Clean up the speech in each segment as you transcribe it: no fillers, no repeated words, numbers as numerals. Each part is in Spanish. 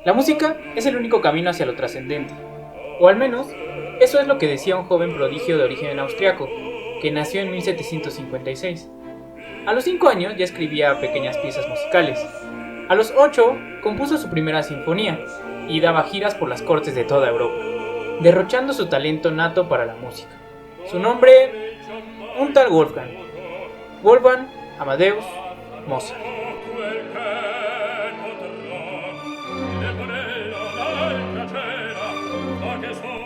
La música es el único camino hacia lo trascendente, o al menos, eso es lo que decía un joven prodigio de origen austriaco, que nació en 1756. A los 5 años ya escribía pequeñas piezas musicales. A los 8 compuso su primera sinfonía y daba giras por las cortes de toda Europa, derrochando su talento nato para la música. Su nombre, un tal Wolfgang Amadeus Mozart.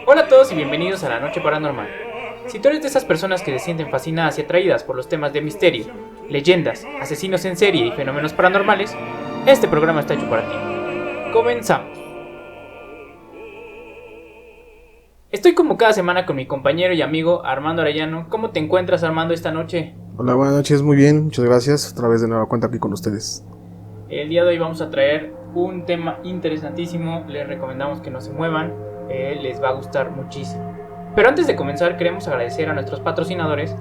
Hola a todos y bienvenidos a La Noche Paranormal. Si tú eres de esas personas que se sienten fascinadas y atraídas por los temas de misterio, leyendas, asesinos en serie y fenómenos paranormales, este programa está hecho para ti. Comenzamos. Estoy como cada semana con mi compañero y amigo Armando Arellano. ¿Cómo te encuentras, Armando, esta noche? Hola, buenas noches, muy bien, muchas gracias. Otra vez de nueva cuenta aquí con ustedes. El día de hoy vamos a traer un tema interesantísimo. Les recomendamos que no se muevan, les va a gustar muchísimo. Pero antes de comenzar queremos agradecer a nuestros patrocinadores.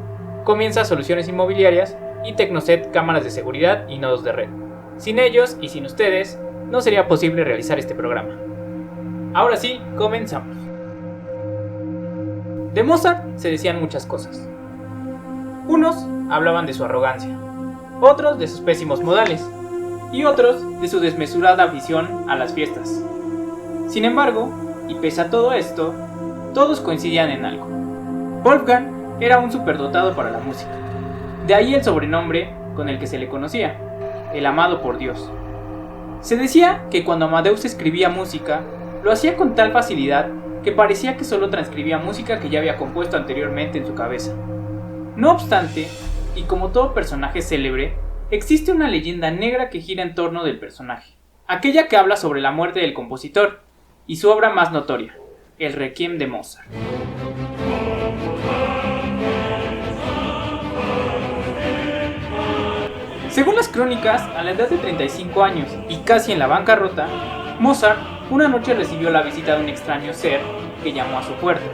Comienza Soluciones Inmobiliarias y Tecnoset Cámaras de Seguridad y Nodos de Red. Sin ellos y sin ustedes no sería posible realizar este programa. Ahora sí, comenzamos. De Mozart se decían muchas cosas. Unos hablaban de su arrogancia, otros de sus pésimos modales y otros de su desmesurada afición a las fiestas. Sin embargo, y pese a todo esto, todos coincidían en algo. Wolfgang era un superdotado para la música. De ahí el sobrenombre con el que se le conocía, el amado por Dios. Se decía que cuando Amadeus escribía música, lo hacía con tal facilidad que parecía que solo transcribía música que ya había compuesto anteriormente en su cabeza. No obstante, y como todo personaje célebre, existe una leyenda negra que gira en torno del personaje, aquella que habla sobre la muerte del compositor y su obra más notoria, el Requiem de Mozart. Según las crónicas, a la edad de 35 años y casi en la bancarrota, Mozart una noche recibió la visita de un extraño ser que llamó a su puerta.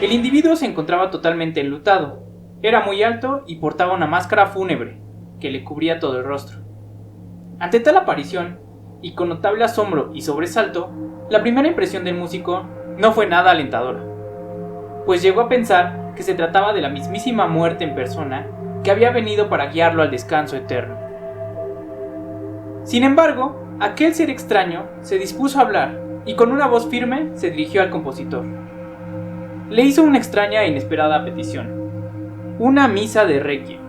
El individuo se encontraba totalmente enlutado, era muy alto y portaba una máscara fúnebre que le cubría todo el rostro. Ante tal aparición, y con notable asombro y sobresalto, la primera impresión del músico no fue nada alentadora, pues llegó a pensar que se trataba de la mismísima muerte en persona que había venido para guiarlo al descanso eterno. Sin embargo, aquel ser extraño se dispuso a hablar y con una voz firme se dirigió al compositor. Le hizo una extraña e inesperada petición: una misa de Requiem.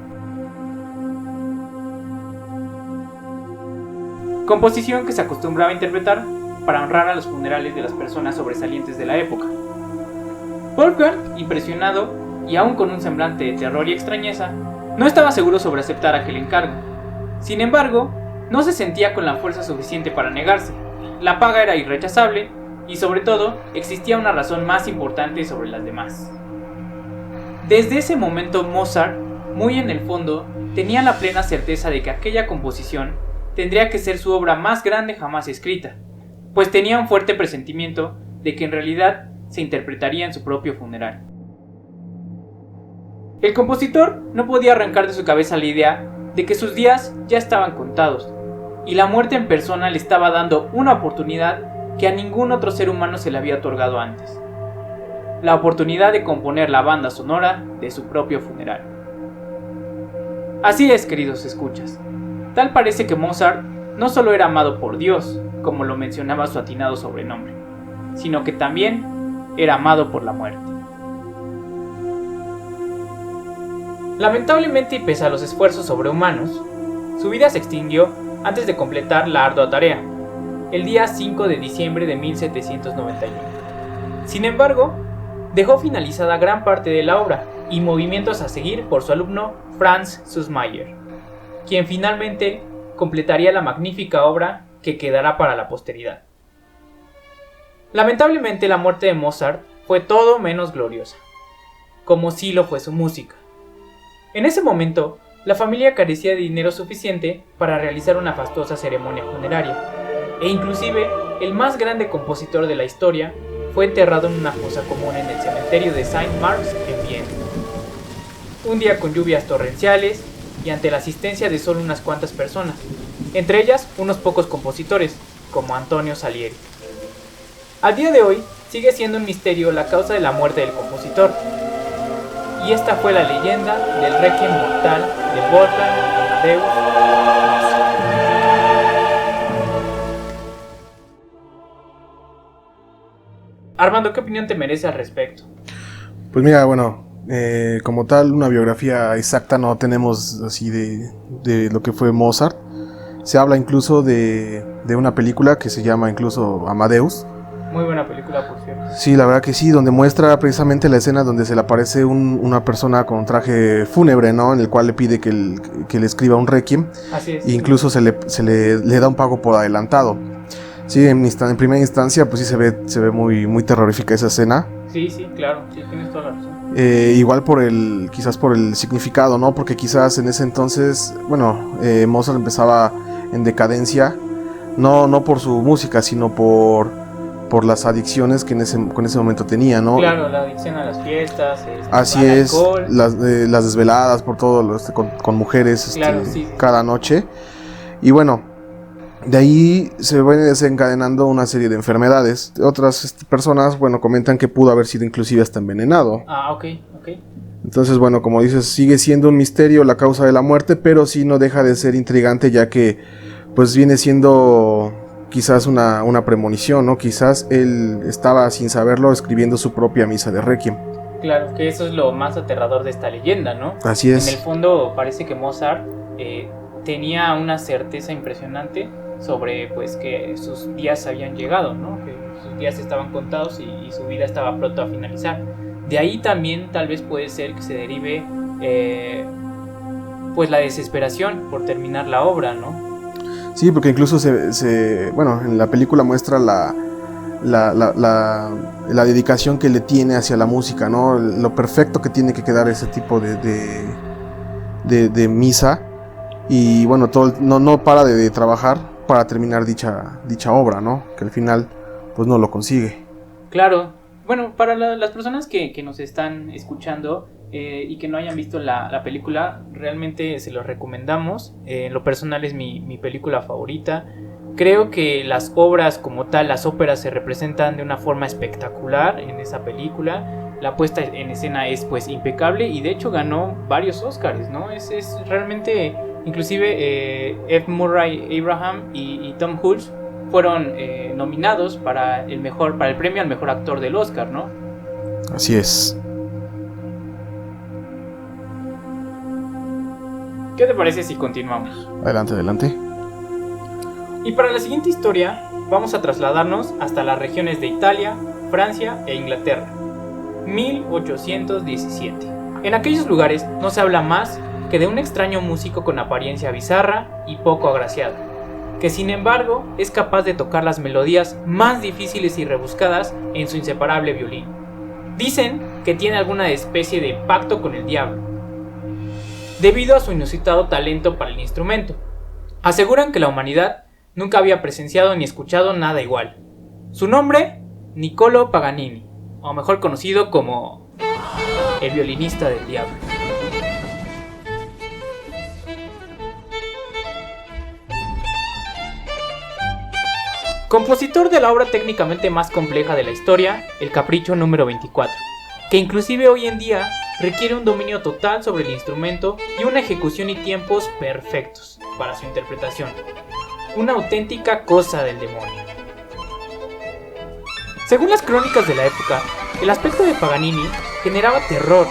Composición que se acostumbraba a interpretar para honrar a los funerales de las personas sobresalientes de la época. Wolfgang, impresionado y aún con un semblante de terror y extrañeza, no estaba seguro sobre aceptar aquel encargo. Sin embargo, no se sentía con la fuerza suficiente para negarse. La paga era irrechazable y sobre todo existía una razón más importante sobre las demás. Desde ese momento Mozart, muy en el fondo, tenía la plena certeza de que aquella composición tendría que ser su obra más grande jamás escrita, pues tenía un fuerte presentimiento de que en realidad se interpretaría en su propio funeral. El compositor no podía arrancar de su cabeza la idea de que sus días ya estaban contados, y la muerte en persona le estaba dando una oportunidad que a ningún otro ser humano se le había otorgado antes: la oportunidad de componer la banda sonora de su propio funeral. Así es, queridos escuchas, tal parece que Mozart no solo era amado por Dios, como lo mencionaba su atinado sobrenombre, sino que también era amado por la muerte. Lamentablemente y pese a los esfuerzos sobrehumanos, su vida se extinguió antes de completar la ardua tarea, el día 5 de diciembre de 1791. Sin embargo, dejó finalizada gran parte de la obra y movimientos a seguir por su alumno Franz Süssmayr, quien finalmente completaría la magnífica obra que quedará para la posteridad. Lamentablemente la muerte de Mozart fue todo menos gloriosa, como sí lo fue su música. En ese momento, la familia carecía de dinero suficiente para realizar una fastuosa ceremonia funeraria, e inclusive el más grande compositor de la historia fue enterrado en una fosa común en el cementerio de Saint-Marx en Viena. Un día con lluvias torrenciales y ante la asistencia de solo unas cuantas personas, entre ellas unos pocos compositores, como Antonio Salieri. A día de hoy sigue siendo un misterio la causa de la muerte del compositor, y esta fue la leyenda del Requiem mortal de Wolfgang Amadeus Mozart. Armando, ¿qué opinión te merece al respecto? Pues mira, bueno, como tal, una biografía exacta no tenemos así de lo que fue Mozart. Se habla incluso de una película que se llama incluso Amadeus. Muy buena película, por cierto. Sí, la verdad que sí, donde muestra precisamente la escena donde se le aparece una persona con un traje fúnebre, ¿no? En el cual le pide que le escriba un requiem. Así es. E incluso se le da un pago por adelantado. Sí, en primera instancia, pues sí se ve muy terrorífica esa escena. Sí, claro, sí, tienes toda la razón. Igual quizás por el significado, ¿no? Porque quizás en ese entonces, bueno, Mozart empezaba en decadencia, no por su música, sino por las adicciones que en ese momento tenía, ¿no? Claro, la adicción a las fiestas, así es, alcohol. Las desveladas por todo, con mujeres, claro, sí. Cada noche. Y bueno, de ahí se viene desencadenando una serie de enfermedades. Otras personas, bueno, comentan que pudo haber sido inclusive hasta envenenado. Ok. Entonces, bueno, como dices, sigue siendo un misterio la causa de la muerte, pero sí no deja de ser intrigante, ya que pues viene siendo quizás una premonición, ¿no? Quizás él estaba, sin saberlo, escribiendo su propia misa de Requiem. Claro, que eso es lo más aterrador de esta leyenda, ¿no? Así es. En el fondo parece que Mozart tenía una certeza impresionante sobre pues que sus días habían llegado, ¿no? Que sus días estaban contados y su vida estaba pronto a finalizar. De ahí también tal vez puede ser que se derive pues la desesperación por terminar la obra, ¿no? Sí, porque incluso bueno, en la película muestra la dedicación que le tiene hacia la música, ¿no? Lo perfecto que tiene que quedar ese tipo de misa. Y bueno, no para de trabajar para terminar dicha obra, ¿no? Que al final pues no lo consigue. Claro. Bueno, para las personas que nos están escuchando y que no hayan visto la película, realmente se los recomendamos. En lo personal es mi película favorita. Creo que las obras como tal, las óperas, se representan de una forma espectacular en esa película. La puesta en escena es pues impecable y de hecho ganó varios Oscars, ¿no? Es realmente, inclusive F. Murray Abraham y Tom Hulce fueron nominados para el premio al mejor actor del Oscar, ¿no? Así es. ¿Qué te parece si continuamos? Adelante. Y para la siguiente historia vamos a trasladarnos hasta las regiones de Italia, Francia e Inglaterra. 1817. En aquellos lugares no se habla más que de un extraño músico con apariencia bizarra y poco agraciado, que sin embargo es capaz de tocar las melodías más difíciles y rebuscadas en su inseparable violín. Dicen que tiene alguna especie de pacto con el diablo, debido a su inusitado talento para el instrumento. Aseguran que la humanidad nunca había presenciado ni escuchado nada igual. Su nombre, Niccolò Paganini, o mejor conocido como el violinista del diablo. Compositor de la obra técnicamente más compleja de la historia, el Capricho número 24, que inclusive hoy en día requiere un dominio total sobre el instrumento y una ejecución y tiempos perfectos para su interpretación. Una auténtica cosa del demonio. Según las crónicas de la época, el aspecto de Paganini generaba terror.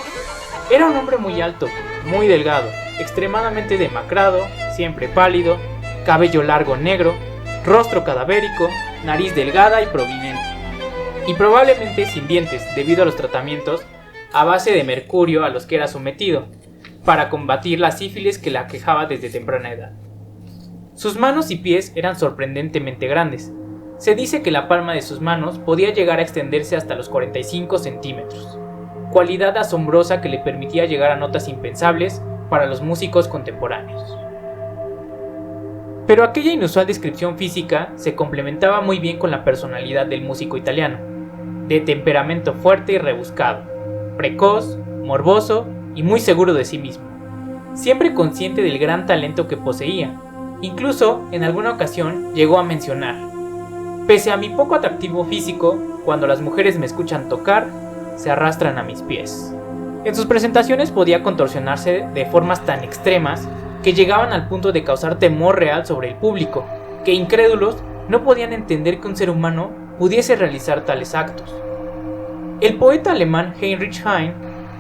Era un hombre muy alto, muy delgado, extremadamente demacrado, siempre pálido, cabello largo negro, rostro cadavérico, nariz delgada y prominente, y probablemente sin dientes debido a los tratamientos a base de mercurio a los que era sometido, para combatir la sífilis que la aquejaba desde temprana edad. Sus manos y pies eran sorprendentemente grandes. Se dice que la palma de sus manos podía llegar a extenderse hasta los 45 centímetros, cualidad asombrosa que le permitía llegar a notas impensables para los músicos contemporáneos. Pero aquella inusual descripción física se complementaba muy bien con la personalidad del músico italiano, de temperamento fuerte y rebuscado, precoz, morboso y muy seguro de sí mismo, siempre consciente del gran talento que poseía. Incluso en alguna ocasión llegó a mencionar: Pese a mi poco atractivo físico, cuando las mujeres me escuchan tocar, se arrastran a mis pies. En sus presentaciones podía contorsionarse de formas tan extremas que llegaban al punto de causar temor real sobre el público, que incrédulos no podían entender que un ser humano pudiese realizar tales actos. El poeta alemán Heinrich Heine,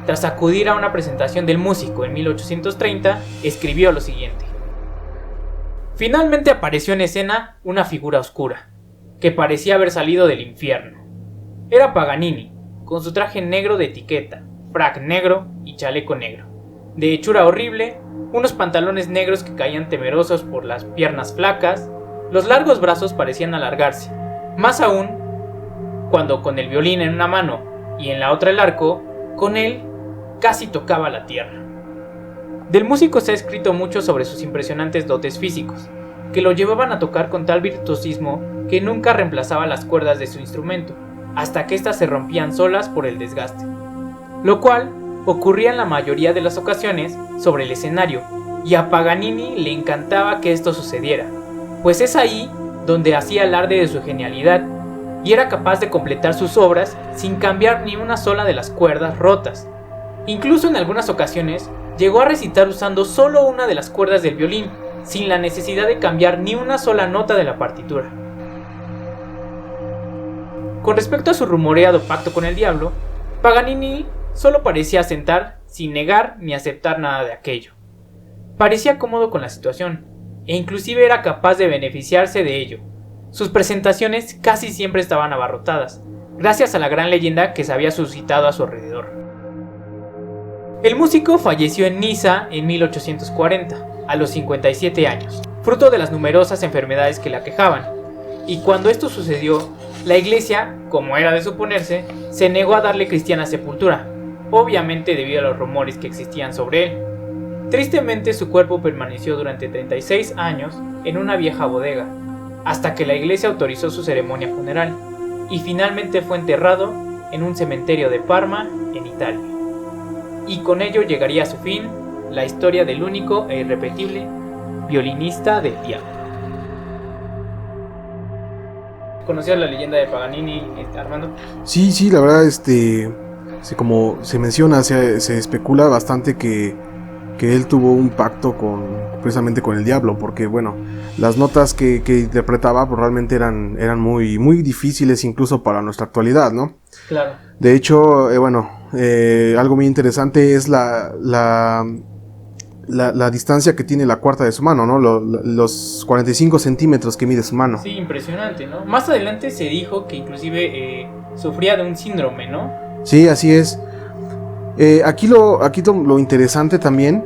tras acudir a una presentación del músico en 1830, escribió lo siguiente: finalmente apareció en escena una figura oscura, que parecía haber salido del infierno. Era Paganini, con su traje negro de etiqueta, frac negro y chaleco negro, de hechura horrible, unos pantalones negros que caían temerosos por las piernas flacas, los largos brazos parecían alargarse, más aún cuando con el violín en una mano y en la otra el arco, con él casi tocaba la tierra. Del músico se ha escrito mucho sobre sus impresionantes dotes físicos, que lo llevaban a tocar con tal virtuosismo que nunca reemplazaba las cuerdas de su instrumento, hasta que éstas se rompían solas por el desgaste, lo cual ocurría en la mayoría de las ocasiones sobre el escenario, y a Paganini le encantaba que esto sucediera, pues es ahí donde hacía alarde de su genialidad, y era capaz de completar sus obras sin cambiar ni una sola de las cuerdas rotas. Incluso en algunas ocasiones llegó a recitar usando solo una de las cuerdas del violín, sin la necesidad de cambiar ni una sola nota de la partitura. Con respecto a su rumoreado pacto con el diablo, Paganini solo parecía asentar sin negar ni aceptar nada de aquello. Parecía cómodo con la situación, e inclusive era capaz de beneficiarse de ello. Sus presentaciones casi siempre estaban abarrotadas, gracias a la gran leyenda que se había suscitado a su alrededor. El músico falleció en Niza en 1840, a los 57 años, fruto de las numerosas enfermedades que le aquejaban, y cuando esto sucedió, la iglesia, como era de suponerse, se negó a darle cristiana sepultura, obviamente debido a los rumores que existían sobre él. Tristemente, su cuerpo permaneció durante 36 años en una vieja bodega, hasta que la iglesia autorizó su ceremonia funeral, y finalmente fue enterrado en un cementerio de Parma, en Italia. Y con ello llegaría a su fin la historia del único e irrepetible violinista del diablo. ¿Conocías la leyenda de Paganini, Armando? Sí, la verdad, como se menciona, se especula bastante que él tuvo un pacto precisamente con el diablo, porque bueno, las notas que interpretaba pues, realmente eran muy, muy difíciles incluso para nuestra actualidad, ¿no? Claro. De hecho, algo muy interesante es la distancia que tiene la cuarta de su mano, ¿no? Los 45 centímetros que mide su mano. Sí, impresionante, ¿no? Más adelante se dijo que inclusive sufría de un síndrome, ¿no? Sí, así es. Aquí lo interesante también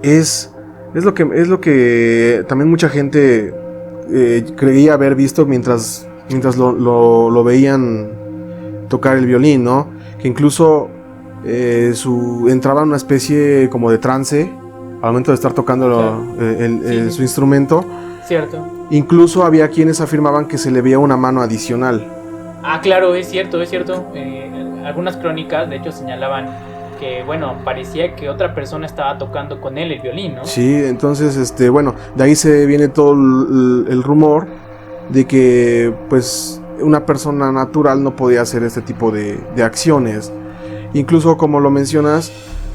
es lo que también mucha gente creía haber visto mientras lo veían tocar el violín, ¿no? Que incluso entraba en una especie como de trance al momento de estar tocando claro. su instrumento. Cierto. Incluso había quienes afirmaban que se le veía una mano adicional. Ah, claro, es cierto. Algunas crónicas, de hecho, señalaban que, bueno, parecía que otra persona estaba tocando con él el violín, ¿no? Sí, entonces, de ahí se viene todo el rumor de que, pues, una persona natural no podía hacer este tipo de acciones. Incluso, como lo mencionas,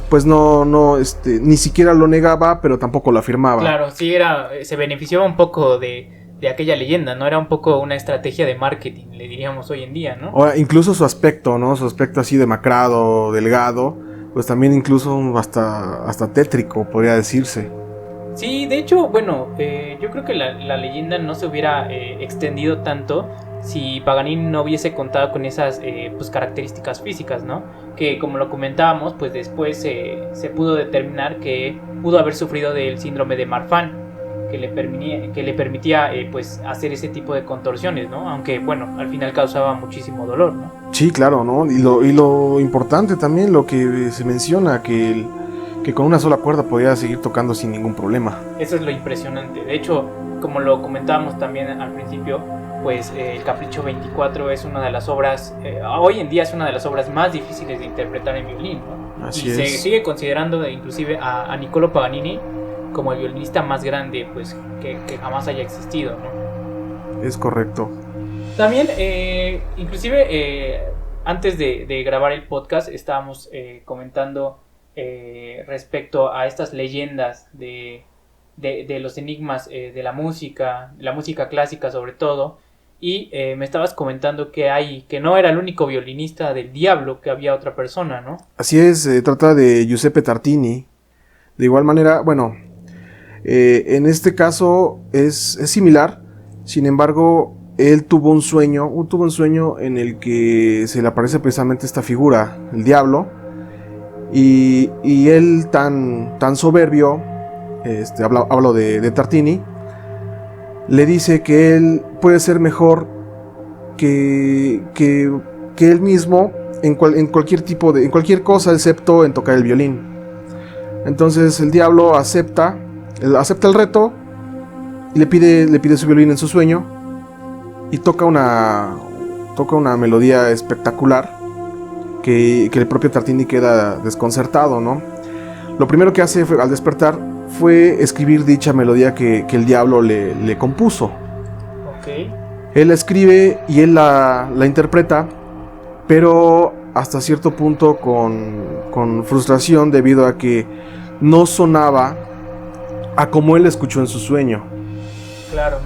pues ni siquiera lo negaba, pero tampoco lo afirmaba. Claro, sí, se beneficiaba un poco de aquella leyenda, ¿no? Era un poco una estrategia de marketing, le diríamos hoy en día, ¿no? Ahora, incluso su aspecto, ¿no? Su aspecto así demacrado, delgado, pues también incluso hasta tétrico, podría decirse. Sí, de hecho, bueno, yo creo que la leyenda no se hubiera extendido tanto si Paganini no hubiese contado con esas pues características físicas, ¿no? Que como lo comentábamos, pues después se pudo determinar que pudo haber sufrido del síndrome de Marfan, que le permitía pues hacer ese tipo de contorsiones, ¿no? Aunque bueno, al final causaba muchísimo dolor, ¿no? Sí, claro, ¿no? Y lo importante también, lo que se menciona, que con una sola cuerda podía seguir tocando sin ningún problema. Eso es lo impresionante. De hecho, como lo comentábamos también al principio, pues el Capricho 24 es una de las obras, hoy en día es una de las obras más difíciles de interpretar en violín, ¿no? Así y es. Se sigue considerando inclusive a Niccolò Paganini como el violinista más grande pues que jamás haya existido, ¿no? Es correcto. También, inclusive, antes de grabar el podcast, estábamos comentando respecto a estas leyendas de los enigmas de la música clásica sobre todo, y me estabas comentando que no era el único violinista del Diablo, que había otra persona, ¿no? Así es, se trata de Giuseppe Tartini. De igual manera, bueno, en este caso es similar, sin embargo, él tuvo un sueño en el que se le aparece precisamente esta figura, el Diablo, y él tan soberbio, hablo de Tartini, le dice que él puede ser mejor que él mismo en cualquier cosa, excepto en tocar el violín. Entonces el Diablo acepta el reto y le pide su violín en su sueño y toca una melodía espectacular que el propio Tartini queda desconcertado, ¿no? Lo primero que hace al despertar fue escribir dicha melodía que el Diablo le compuso. Okay. Él la escribe y él la interpreta, pero hasta cierto punto con frustración, debido a que no sonaba a como él escuchó en su sueño. Claro,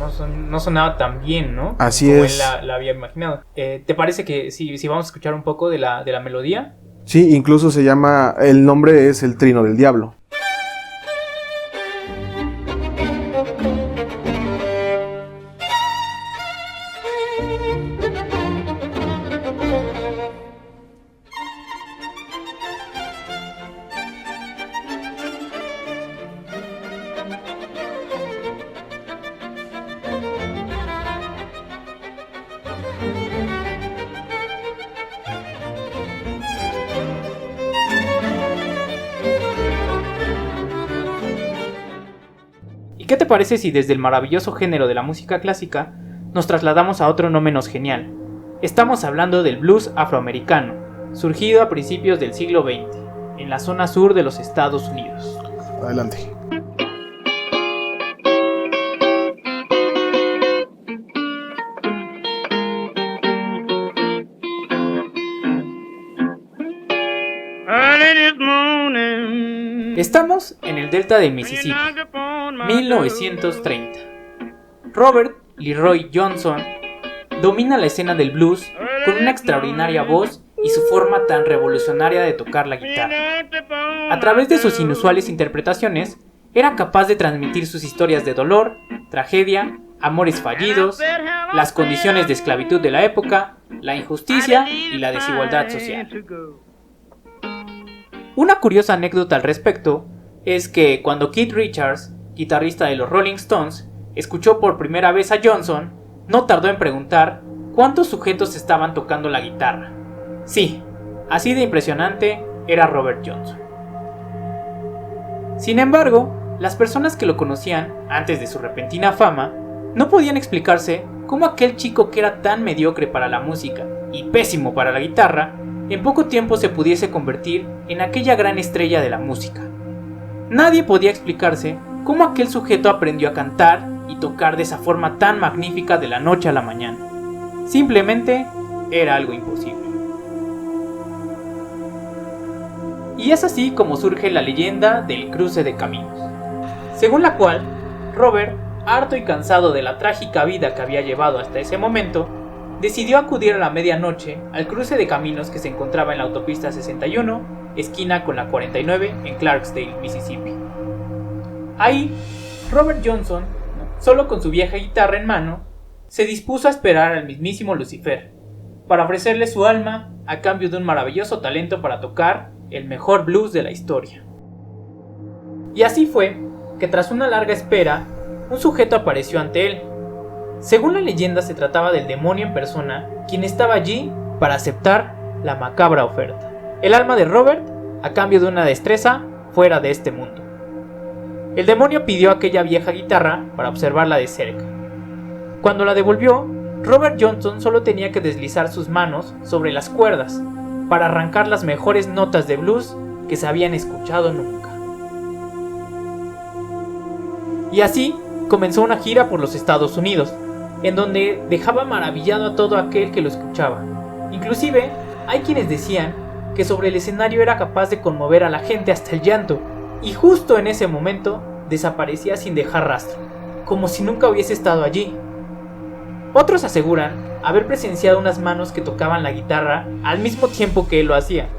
no sonaba tan bien, ¿no? Así como es. Él la había imaginado. ¿Te parece que si vamos a escuchar un poco de la melodía? Sí, incluso el nombre es El Trino del Diablo. ¿Qué te parece si desde el maravilloso género de la música clásica nos trasladamos a otro no menos genial? Estamos hablando del blues afroamericano, surgido a principios del siglo XX, en la zona sur de los Estados Unidos. Adelante. Estamos en el delta del Mississippi, 1930. Robert Leroy Johnson domina la escena del blues con una extraordinaria voz y su forma tan revolucionaria de tocar la guitarra. A través de sus inusuales interpretaciones, era capaz de transmitir sus historias de dolor, tragedia, amores fallidos, las condiciones de esclavitud de la época, la injusticia y la desigualdad social. Una curiosa anécdota al respecto es que cuando Keith Richards, guitarrista de los Rolling Stones, escuchó por primera vez a Johnson, no tardó en preguntar cuántos sujetos estaban tocando la guitarra. Sí, así de impresionante era Robert Johnson. Sin embargo, las personas que lo conocían antes de su repentina fama no podían explicarse cómo aquel chico que era tan mediocre para la música y pésimo para la guitarra, en poco tiempo se pudiese convertir en aquella gran estrella de la música. Nadie podía explicarse cómo aquel sujeto aprendió a cantar y tocar de esa forma tan magnífica de la noche a la mañana. Simplemente era algo imposible. Y es así como surge la leyenda del cruce de caminos, según la cual Robert, harto y cansado de la trágica vida que había llevado hasta ese momento, decidió acudir a la medianoche al cruce de caminos que se encontraba en la autopista 61, esquina con la 49 en Clarksdale, Mississippi. Ahí, Robert Johnson, solo con su vieja guitarra en mano, se dispuso a esperar al mismísimo Lucifer, para ofrecerle su alma a cambio de un maravilloso talento para tocar el mejor blues de la historia. Y así fue que tras una larga espera, un sujeto apareció ante él. Según la leyenda, se trataba del demonio en persona, quien estaba allí para aceptar la macabra oferta: el alma de Robert a cambio de una destreza fuera de este mundo. El demonio pidió aquella vieja guitarra para observarla de cerca. Cuando la devolvió, Robert Johnson solo tenía que deslizar sus manos sobre las cuerdas para arrancar las mejores notas de blues que se habían escuchado nunca. Y así comenzó una gira por los Estados Unidos, en donde dejaba maravillado a todo aquel que lo escuchaba. Inclusive, hay quienes decían que sobre el escenario era capaz de conmover a la gente hasta el llanto, y justo en ese momento desaparecía sin dejar rastro, como si nunca hubiese estado allí. Otros aseguran haber presenciado unas manos que tocaban la guitarra al mismo tiempo que él lo hacía.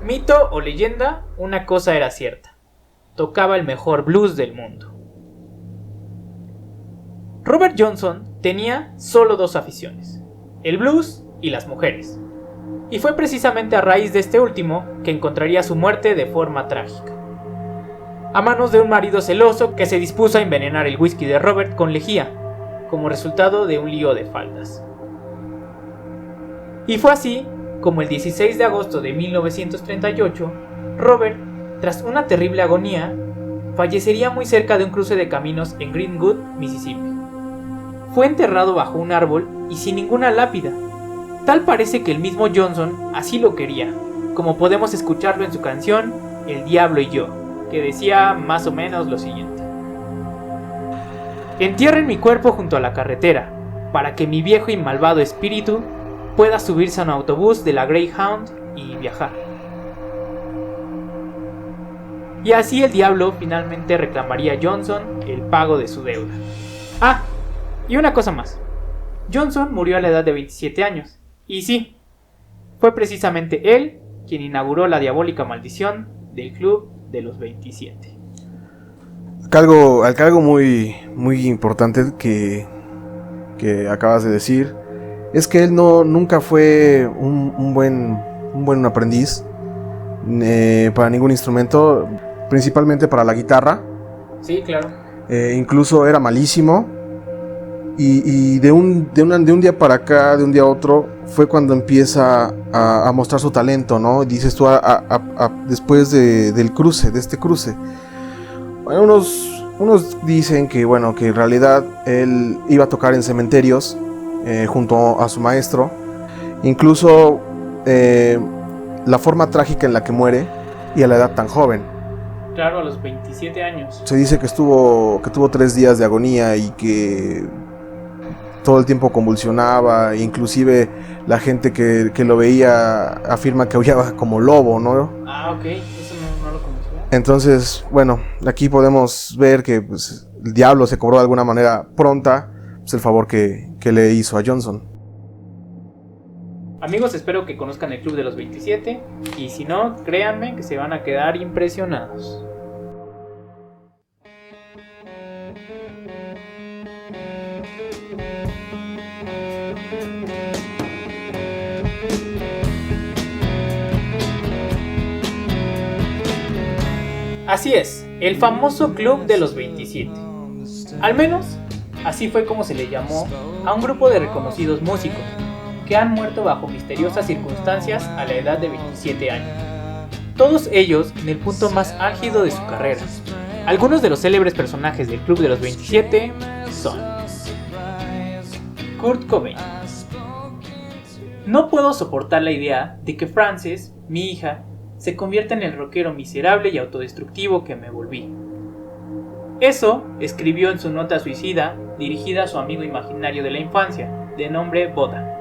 Mito o leyenda, una cosa era cierta: tocaba el mejor blues del mundo. Robert Johnson tenía solo dos aficiones: el blues y las mujeres. Y fue precisamente a raíz de este último que encontraría su muerte de forma trágica, a manos de un marido celoso que se dispuso a envenenar el whisky de Robert con lejía, como resultado de un lío de faldas. Y fue así como el 16 de agosto de 1938, Robert, tras una terrible agonía, fallecería muy cerca de un cruce de caminos en Greenwood, Mississippi. Fue enterrado bajo un árbol y sin ninguna lápida. Tal parece que el mismo Johnson así lo quería, como podemos escucharlo en su canción El Diablo y Yo, que decía más o menos lo siguiente: entierren mi cuerpo junto a la carretera, para que mi viejo y malvado espíritu pueda subirse a un autobús de la Greyhound y viajar. Y así el diablo finalmente reclamaría a Johnson el pago de su deuda. Ah, y una cosa más: Johnson murió a la edad de 27 años, y sí, fue precisamente él quien inauguró la diabólica maldición del Club de los 27. Algo muy importante que acabas de decir es que él nunca fue un buen aprendiz para ningún instrumento, principalmente para la guitarra. Sí, claro. Incluso era malísimo, y de un día para acá, de un día a otro, fue cuando empieza a mostrar su talento, ¿no? Dices tú, después de este cruce. Bueno, unos dicen que en realidad él iba a tocar en cementerios junto a su maestro. Incluso la forma trágica en la que muere, y a la edad tan joven. Claro, a los 27 años. Se dice que tuvo 3 días de agonía y que todo el tiempo convulsionaba. Inclusive la gente que lo veía afirma que aullaba como lobo, ¿no? Ah, ok, eso no lo conocía. Entonces, bueno, aquí podemos ver que pues, el diablo se cobró de alguna manera pronta pues, el favor que le hizo a Johnson. Amigos, espero que conozcan el Club de los 27, y si no, créanme que se van a quedar impresionados. Así es, el famoso Club de los 27. Al menos, así fue como se le llamó a un grupo de reconocidos músicos que han muerto bajo misteriosas circunstancias a la edad de 27 años. Todos ellos en el punto más álgido de su carrera. Algunos de los célebres personajes del Club de los 27 son: Kurt Cobain. No puedo soportar la idea de que Frances, mi hija, se convierta en el rockero miserable y autodestructivo que me volví. Eso escribió en su nota suicida dirigida a su amigo imaginario de la infancia, de nombre Boda.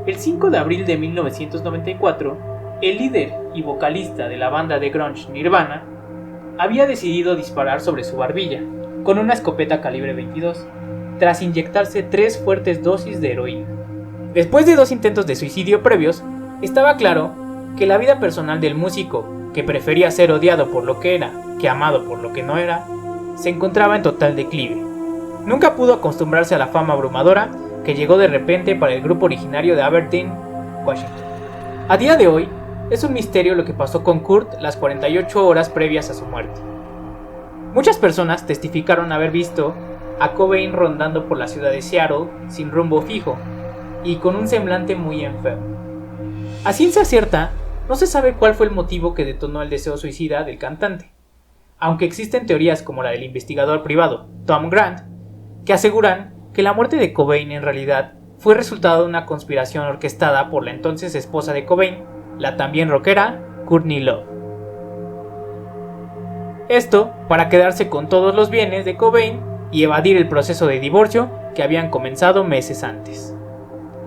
El 5 de abril de 1994, el líder y vocalista de la banda de grunge Nirvana había decidido disparar sobre su barbilla con una escopeta calibre 22, tras inyectarse 3 fuertes dosis de heroína. Después de 2 intentos de suicidio previos, estaba claro que la vida personal del músico, que prefería ser odiado por lo que era que amado por lo que no era, se encontraba en total declive. Nunca pudo acostumbrarse a la fama abrumadora que llegó de repente para el grupo originario de Aberdeen, Washington. A día de hoy, es un misterio lo que pasó con Kurt las 48 horas previas a su muerte. Muchas personas testificaron haber visto a Cobain rondando por la ciudad de Seattle sin rumbo fijo y con un semblante muy enfermo. A ciencia cierta, no se sabe cuál fue el motivo que detonó el deseo suicida del cantante, aunque existen teorías como la del investigador privado Tom Grant, que aseguran que la muerte de Cobain en realidad fue resultado de una conspiración orquestada por la entonces esposa de Cobain, la también rockera Courtney Love. Esto para quedarse con todos los bienes de Cobain y evadir el proceso de divorcio que habían comenzado meses antes.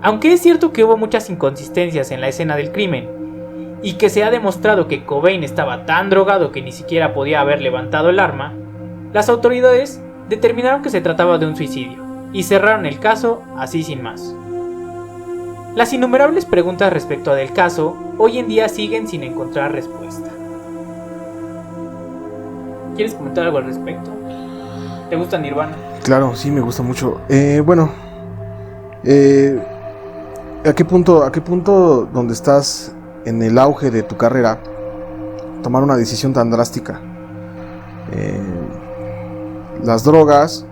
Aunque es cierto que hubo muchas inconsistencias en la escena del crimen y que se ha demostrado que Cobain estaba tan drogado que ni siquiera podía haber levantado el arma, las autoridades determinaron que se trataba de un suicidio y cerraron el caso así sin más. Las innumerables preguntas respecto del caso hoy en día siguen sin encontrar respuesta. ¿Quieres comentar algo al respecto? ¿Te gusta Nirvana? Claro, sí, me gusta mucho. ¿A qué punto donde estás en el auge de tu carrera tomar una decisión tan drástica? Las drogas,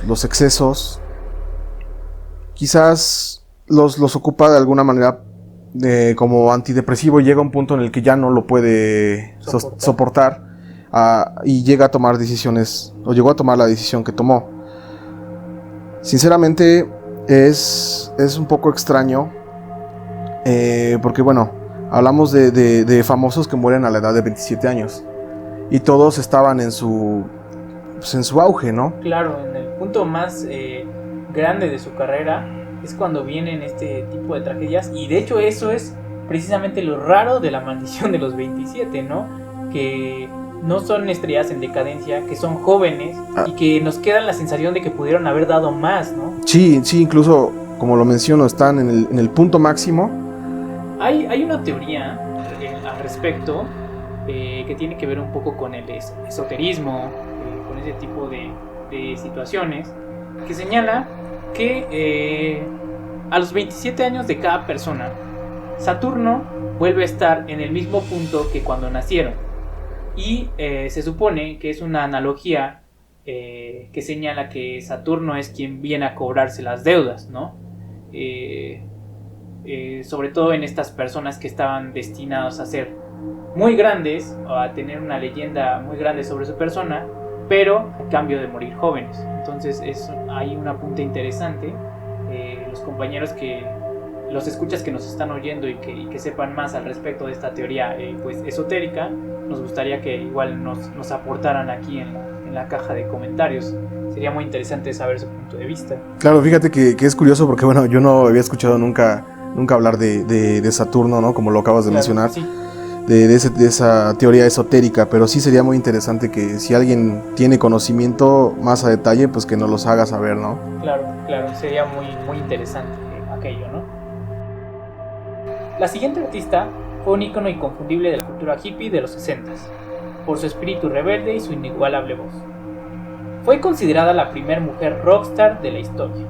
los excesos, quizás los ocupa de alguna manera como antidepresivo, y llega un punto en el que ya no lo puede soportar y llega a tomar decisiones, o llegó a tomar la decisión que tomó. Sinceramente es un poco extraño, porque bueno, hablamos de famosos que mueren a la edad de 27 años y todos estaban en su auge, ¿no? Claro, en el punto más grande de su carrera es cuando vienen este tipo de tragedias, y de hecho eso es precisamente lo raro de la maldición de los 27, ¿no? Que no son estrellas en decadencia, que son jóvenes y que nos queda la sensación de que pudieron haber dado más, ¿no? Sí, incluso, como lo menciono, están en el punto máximo. Hay una teoría al respecto que tiene que ver un poco con el esoterismo, con ese tipo de situaciones, que señala que a los 27 años de cada persona, Saturno vuelve a estar en el mismo punto que cuando nacieron. Y se supone que es una analogía que señala que Saturno es quien viene a cobrarse las deudas, ¿no? Sobre todo en estas personas que estaban destinadas a ser muy grandes, o a tener una leyenda muy grande sobre su persona, pero a cambio de morir jóvenes. Entonces hay un apunte interesante. Los compañeros los escuchas que nos están oyendo y que sepan más al respecto de esta teoría pues esotérica, nos gustaría que igual nos aportaran aquí en la caja de comentarios. Sería muy interesante saber su punto de vista. Claro, fíjate que es curioso porque bueno, yo no había escuchado nunca hablar de Saturno, ¿no? Como lo acabas de mencionar. Sí. De esa teoría esotérica, pero sí sería muy interesante que si alguien tiene conocimiento más a detalle, pues que nos los haga saber, ¿no? Claro, sería muy, muy interesante aquello, ¿no? La siguiente artista fue un ícono inconfundible de la cultura hippie de los 60s, por su espíritu rebelde y su inigualable voz. Fue considerada la primera mujer rockstar de la historia.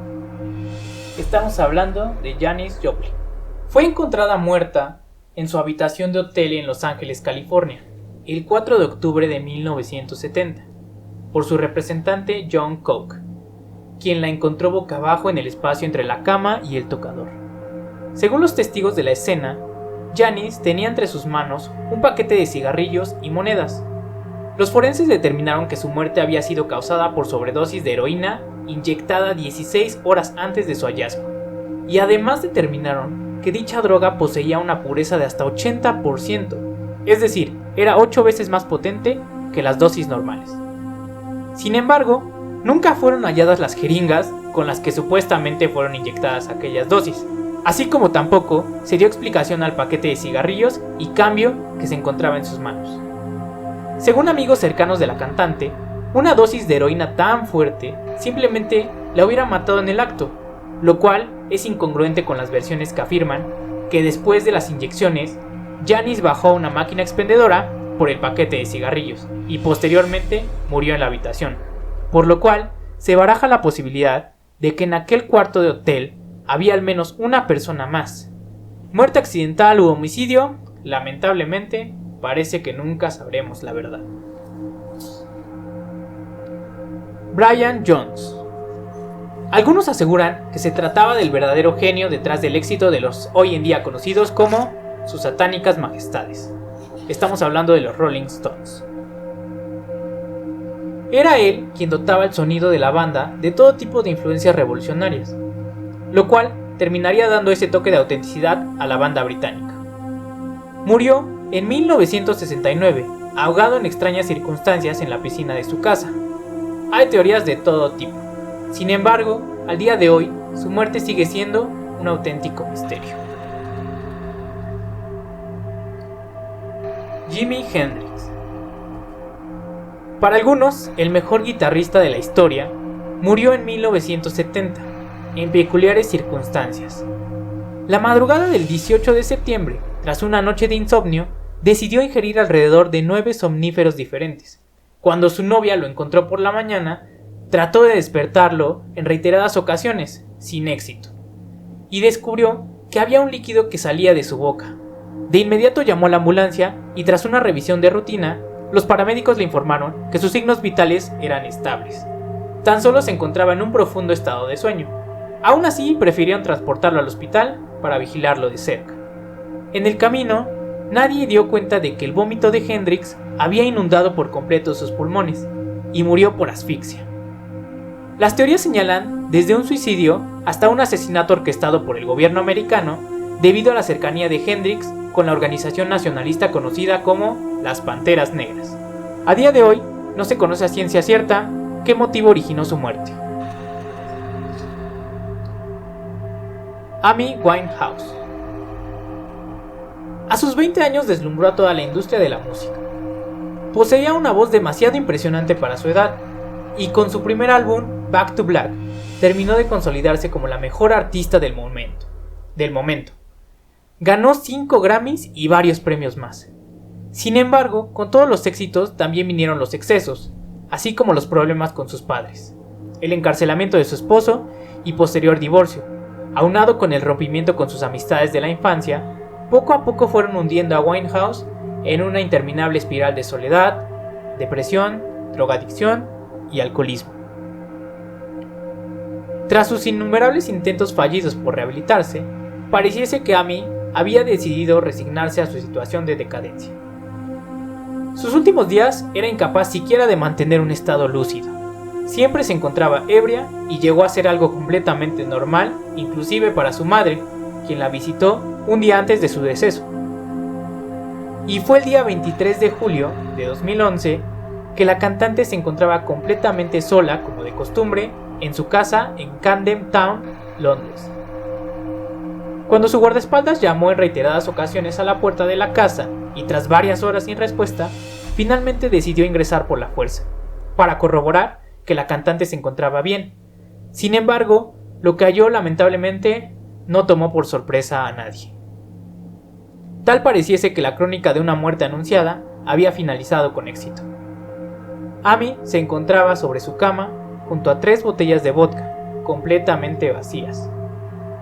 Estamos hablando de Janis Joplin. Fue encontrada muerta en su habitación de hotel en Los Ángeles, California, el 4 de octubre de 1970, por su representante John Coke, quien la encontró boca abajo en el espacio entre la cama y el tocador. Según los testigos de la escena, Janis tenía entre sus manos un paquete de cigarrillos y monedas. Los forenses determinaron que su muerte había sido causada por sobredosis de heroína inyectada 16 horas antes de su hallazgo, y además determinaron que dicha droga poseía una pureza de hasta 80%, es decir, era 8 veces más potente que las dosis normales. Sin embargo, nunca fueron halladas las jeringas con las que supuestamente fueron inyectadas aquellas dosis, así como tampoco se dio explicación al paquete de cigarrillos y cambio que se encontraba en sus manos. Según amigos cercanos de la cantante, una dosis de heroína tan fuerte simplemente la hubiera matado en el acto, lo cual es incongruente con las versiones que afirman que después de las inyecciones, Janis bajó a una máquina expendedora por el paquete de cigarrillos y posteriormente murió en la habitación, por lo cual se baraja la posibilidad de que en aquel cuarto de hotel había al menos una persona más. Muerte accidental u homicidio, lamentablemente, parece que nunca sabremos la verdad. Brian Jones. Algunos aseguran que se trataba del verdadero genio detrás del éxito de los hoy en día conocidos como sus satánicas majestades. Estamos hablando de los Rolling Stones. Era él quien dotaba el sonido de la banda de todo tipo de influencias revolucionarias, lo cual terminaría dando ese toque de autenticidad a la banda británica. Murió en 1969, ahogado en extrañas circunstancias en la piscina de su casa. Hay teorías de todo tipo. Sin embargo, al día de hoy, su muerte sigue siendo un auténtico misterio. Jimi Hendrix. Para algunos, el mejor guitarrista de la historia, murió en 1970, en peculiares circunstancias. La madrugada del 18 de septiembre, tras una noche de insomnio, decidió ingerir alrededor de 9 somníferos diferentes. Cuando su novia lo encontró por la mañana, trató de despertarlo en reiteradas ocasiones, sin éxito, y descubrió que había un líquido que salía de su boca. De inmediato llamó a la ambulancia y tras una revisión de rutina, los paramédicos le informaron que sus signos vitales eran estables. Tan solo se encontraba en un profundo estado de sueño. Aún así, prefirieron transportarlo al hospital para vigilarlo de cerca. En el camino, nadie dio cuenta de que el vómito de Hendrix había inundado por completo sus pulmones y murió por asfixia. Las teorías señalan desde un suicidio hasta un asesinato orquestado por el gobierno americano debido a la cercanía de Hendrix con la organización nacionalista conocida como las Panteras Negras. A día de hoy, no se conoce a ciencia cierta qué motivo originó su muerte. Amy Winehouse. A sus 20 años deslumbró a toda la industria de la música. Poseía una voz demasiado impresionante para su edad, y con su primer álbum, Back to Black, terminó de consolidarse como la mejor artista del momento. Ganó 5 Grammys y varios premios más. Sin embargo, con todos los éxitos también vinieron los excesos, así como los problemas con sus padres, el encarcelamiento de su esposo y posterior divorcio, aunado con el rompimiento con sus amistades de la infancia, poco a poco fueron hundiendo a Winehouse en una interminable espiral de soledad, depresión, drogadicción y alcoholismo. Tras sus innumerables intentos fallidos por rehabilitarse, pareciese que Amy había decidido resignarse a su situación de decadencia. Sus últimos días era incapaz siquiera de mantener un estado lúcido. Siempre se encontraba ebria y llegó a ser algo completamente normal, inclusive para su madre, quien la visitó un día antes de su deceso. Y fue el día 23 de julio de 2011 que la cantante se encontraba completamente sola, como de costumbre, en su casa en Camden Town, Londres. Cuando su guardaespaldas llamó en reiteradas ocasiones a la puerta de la casa y tras varias horas sin respuesta, finalmente decidió ingresar por la fuerza, para corroborar que la cantante se encontraba bien. Sin embargo, lo que halló lamentablemente no tomó por sorpresa a nadie. Tal pareciese que la crónica de una muerte anunciada había finalizado con éxito. Amy se encontraba sobre su cama junto a 3 botellas de vodka, completamente vacías.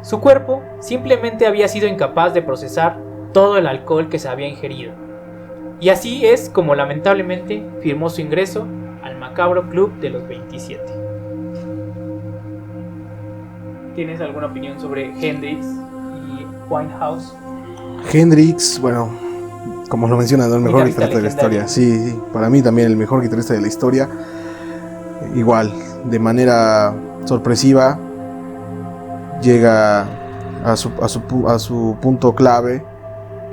Su cuerpo simplemente había sido incapaz de procesar todo el alcohol que se había ingerido. Y así es como lamentablemente firmó su ingreso al macabro club de los 27. ¿Tienes alguna opinión sobre Hendrix y Winehouse? Hendrix, bueno, como lo mencionas, el mejor guitarrista de la historia. Sí, para mí también el mejor guitarrista de la historia. Igual, de manera sorpresiva, llega a su punto clave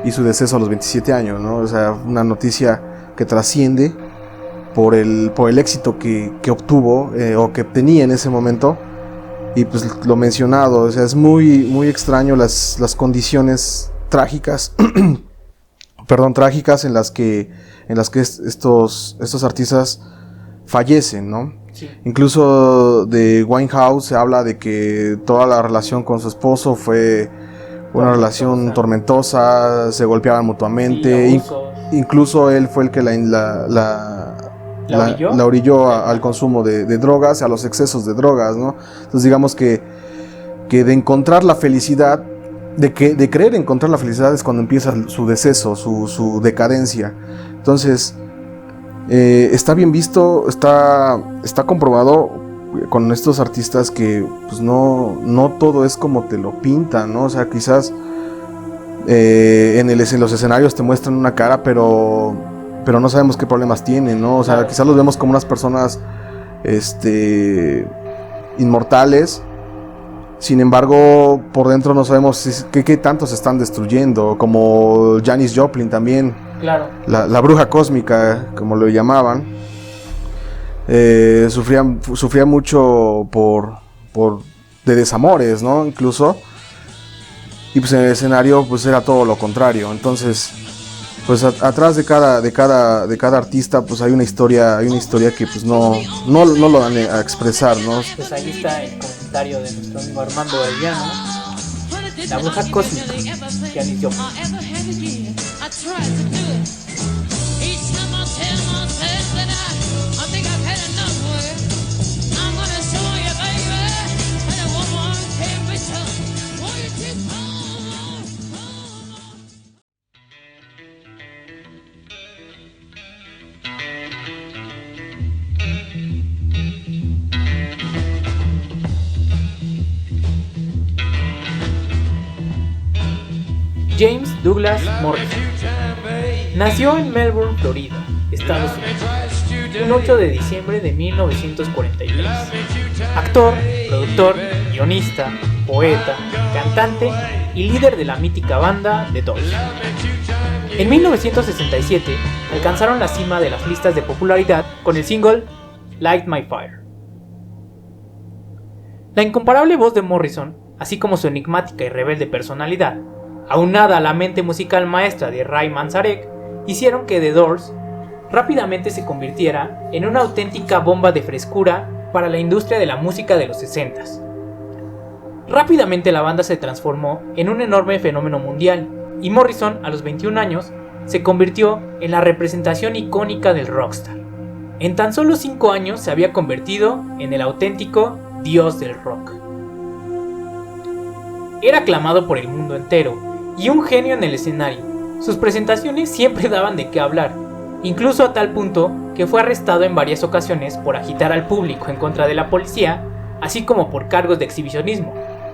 y su deceso a los 27 años, ¿no? O sea, una noticia que trasciende por el éxito que obtuvo o que tenía en ese momento. Y pues lo mencionado, o sea, es muy extraño las condiciones trágicas trágicas en las que estos artistas fallecen, ¿no? Sí. Incluso de Winehouse se habla de que toda la relación con su esposo fue una relación tormentosa, se golpeaban mutuamente, sí, incluso él fue el que la orilló al consumo de drogas, a los excesos de drogas, ¿no? Entonces digamos que de encontrar la felicidad, de creer encontrar la felicidad es cuando empieza su deceso, su decadencia. Entonces está bien visto, está comprobado con estos artistas que pues no todo es como te lo pintan, ¿no? O sea, quizás en los escenarios te muestran una cara, pero no sabemos qué problemas tienen, ¿no? O sea, quizás los vemos como unas personas inmortales. Sin embargo, por dentro no sabemos qué tanto se están destruyendo, como Janis Joplin también. Claro. La bruja cósmica, como lo llamaban. sufría mucho de desamores, ¿no? Incluso. Y pues en el escenario pues era todo lo contrario. Entonces, pues atrás de cada artista pues hay una historia que pues no lo dan a expresar, ¿no? Pues ahí está el comentario de nuestro amigo Armando Arellano, la bruja cósmica, Janis Joplin. James Douglas Morrison nació en Melbourne, Florida, Estados Unidos, el 8 de diciembre de 1943. Actor, productor, guionista, poeta, cantante y líder de la mítica banda The Doors. En 1967 alcanzaron la cima de las listas de popularidad con el single Light My Fire. La incomparable voz de Morrison, así como su enigmática y rebelde personalidad, aunada a la mente musical maestra de Ray Manzarek, hicieron que The Doors rápidamente se convirtiera en una auténtica bomba de frescura para la industria de la música de los 60s. Rápidamente la banda se transformó en un enorme fenómeno mundial, y Morrison, a los 21 años, se convirtió en la representación icónica del rockstar. En tan solo 5 años se había convertido en el auténtico dios del rock. Era aclamado por el mundo entero, y un genio en el escenario. Sus presentaciones siempre daban de qué hablar, incluso a tal punto que fue arrestado en varias ocasiones por agitar al público en contra de la policía, así como por cargos de exhibicionismo.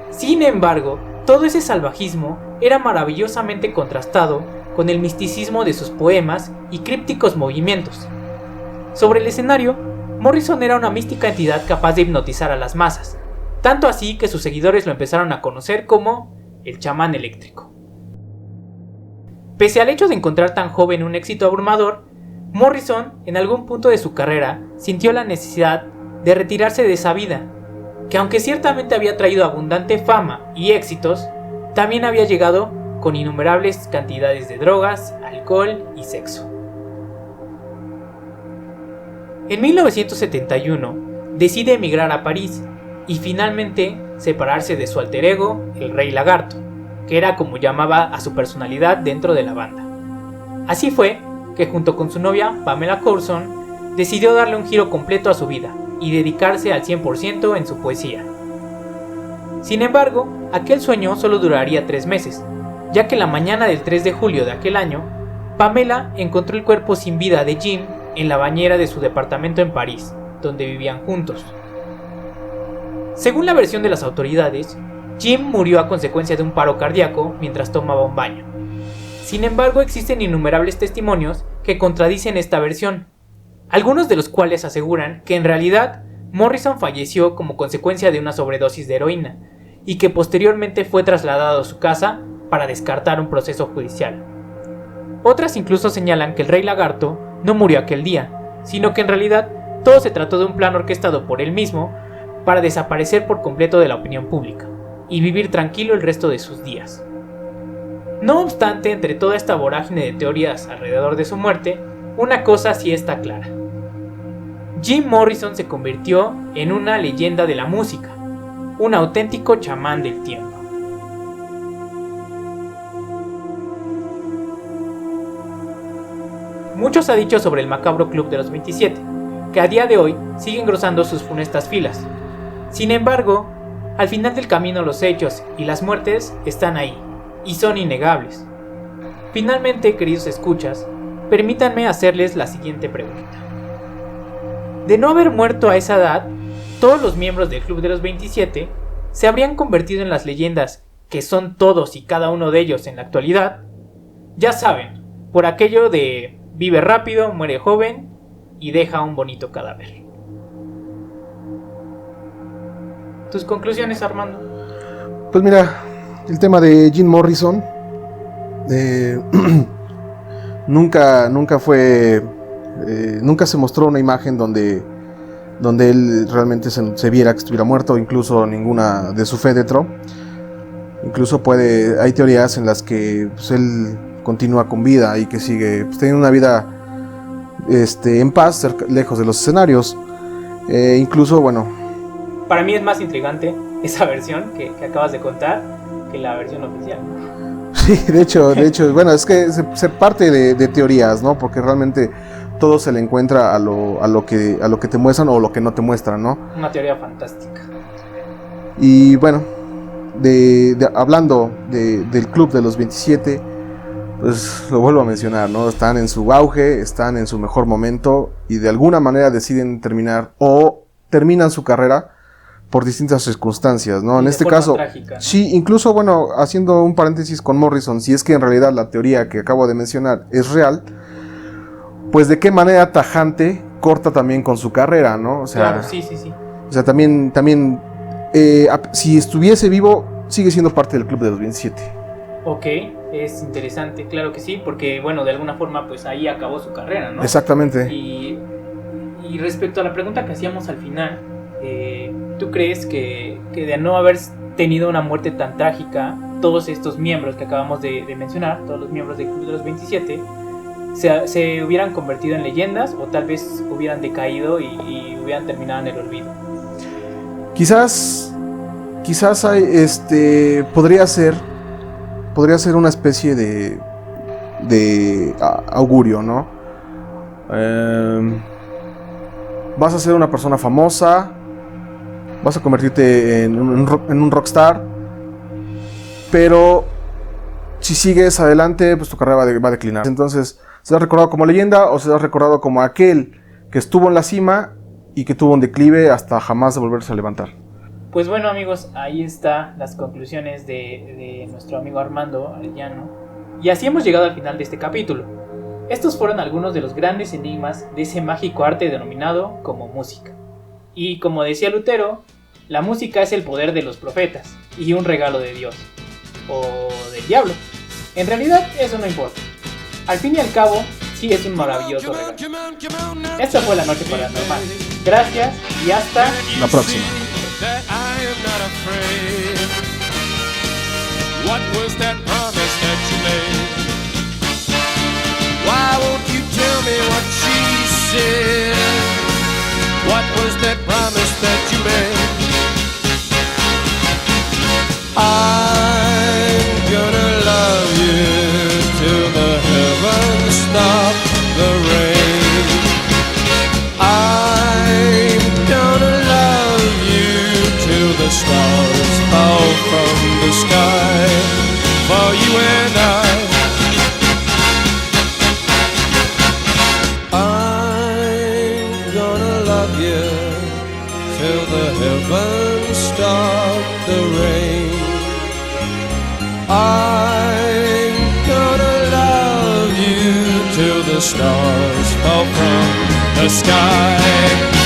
Sin embargo, todo ese salvajismo era maravillosamente contrastado con el misticismo de sus poemas y crípticos movimientos. Sobre el escenario, Morrison era una mística entidad capaz de hipnotizar a las masas, tanto así que sus seguidores lo empezaron a conocer como el chamán eléctrico. Pese al hecho de encontrar tan joven un éxito abrumador, Morrison, en algún punto de su carrera, sintió la necesidad de retirarse de esa vida, que aunque ciertamente había traído abundante fama y éxitos, también había llegado con innumerables cantidades de drogas, alcohol y sexo. En 1971, decide emigrar a París y finalmente separarse de su alter ego, el Rey Lagarto, que era como llamaba a su personalidad dentro de la banda. Así fue que junto con su novia, Pamela Courson, decidió darle un giro completo a su vida y dedicarse al 100% en su poesía. Sin embargo, aquel sueño solo duraría 3 meses, ya que la mañana del 3 de julio de aquel año, Pamela encontró el cuerpo sin vida de Jim en la bañera de su departamento en París, donde vivían juntos. Según la versión de las autoridades, Jim murió a consecuencia de un paro cardíaco mientras tomaba un baño. Sin embargo, existen innumerables testimonios que contradicen esta versión, algunos de los cuales aseguran que en realidad Morrison falleció como consecuencia de una sobredosis de heroína y que posteriormente fue trasladado a su casa para descartar un proceso judicial. Otras incluso señalan que el Rey Lagarto no murió aquel día, sino que en realidad todo se trató de un plan orquestado por él mismo para desaparecer por completo de la opinión pública y vivir tranquilo el resto de sus días. No obstante, entre toda esta vorágine de teorías alrededor de su muerte, una cosa sí está clara. Jim Morrison se convirtió en una leyenda de la música, un auténtico chamán del tiempo. Mucho se ha dicho sobre el macabro Club de los 27, que a día de hoy sigue engrosando sus funestas filas. Sin embargo, al final del camino los hechos y las muertes están ahí, y son innegables. Finalmente, queridos escuchas, permítanme hacerles la siguiente pregunta. De no haber muerto a esa edad, todos los miembros del Club de los 27 se habrían convertido en las leyendas que son todos y cada uno de ellos en la actualidad. Ya saben, por aquello de vive rápido, muere joven y deja un bonito cadáver. ¿Tus conclusiones, Armando? Pues mira, el tema de Jim Morrison nunca se mostró una imagen donde donde él realmente se viera que estuviera muerto, incluso ninguna de su féretro. Incluso hay teorías en las que pues, él continúa con vida y que sigue pues, teniendo una vida en paz, lejos de los escenarios. Incluso, bueno... Para mí es más intrigante esa versión que acabas de contar que la versión oficial. Sí, de hecho, bueno, es que se parte de teorías, ¿no? Porque realmente todo se le encuentra a lo que te muestran o lo que no te muestran, ¿no? Una teoría fantástica. Y bueno, hablando del Club de los 27, pues lo vuelvo a mencionar, ¿no? Están en su auge, están en su mejor momento y de alguna manera deciden terminan su carrera por distintas circunstancias, ¿no? En este caso, trágica, ¿no? Sí, incluso, bueno, haciendo un paréntesis con Morrison, si es que en realidad la teoría que acabo de mencionar es real, pues de qué manera tajante corta también con su carrera, ¿no? O sea, claro, sí. O sea, también si estuviese vivo, sigue siendo parte del Club de los 27. Ok, es interesante, claro que sí, porque, bueno, de alguna forma, pues ahí acabó su carrera, ¿no? Exactamente. Y respecto a la pregunta que hacíamos al final, ¿tú crees que de no haber tenido una muerte tan trágica, todos estos miembros que acabamos de mencionar, todos los miembros del Club de los 27, se hubieran convertido en leyendas o tal vez hubieran decaído y hubieran terminado en el olvido? Quizás hay, podría ser una especie de augurio, ¿no? Vas a ser una persona famosa, vas a convertirte en un rockstar, pero si sigues adelante, pues tu carrera va a declinar. Entonces, ¿serás recordado como leyenda o serás recordado como aquel que estuvo en la cima y que tuvo un declive hasta jamás de volverse a levantar? Pues bueno, amigos, ahí están las conclusiones de nuestro amigo Armando Arellano. Y así hemos llegado al final de este capítulo. Estos fueron algunos de los grandes enigmas de ese mágico arte denominado como música. Y como decía Lutero, la música es el poder de los profetas y un regalo de Dios. O del diablo. En realidad eso no importa. Al fin y al cabo, sí es un maravilloso regalo. Esta fue La Noche Paranormal. Gracias y hasta la próxima. What was that promise that you made? Why won't you tell me what she said? What was that promise that you made? I'm gonna love you till the heavens stop the rain. I'm gonna love you till the stars fall from the sky for you and I'm gonna love you till the heavens stop the rain. I'm gonna love you till the stars fall from the sky.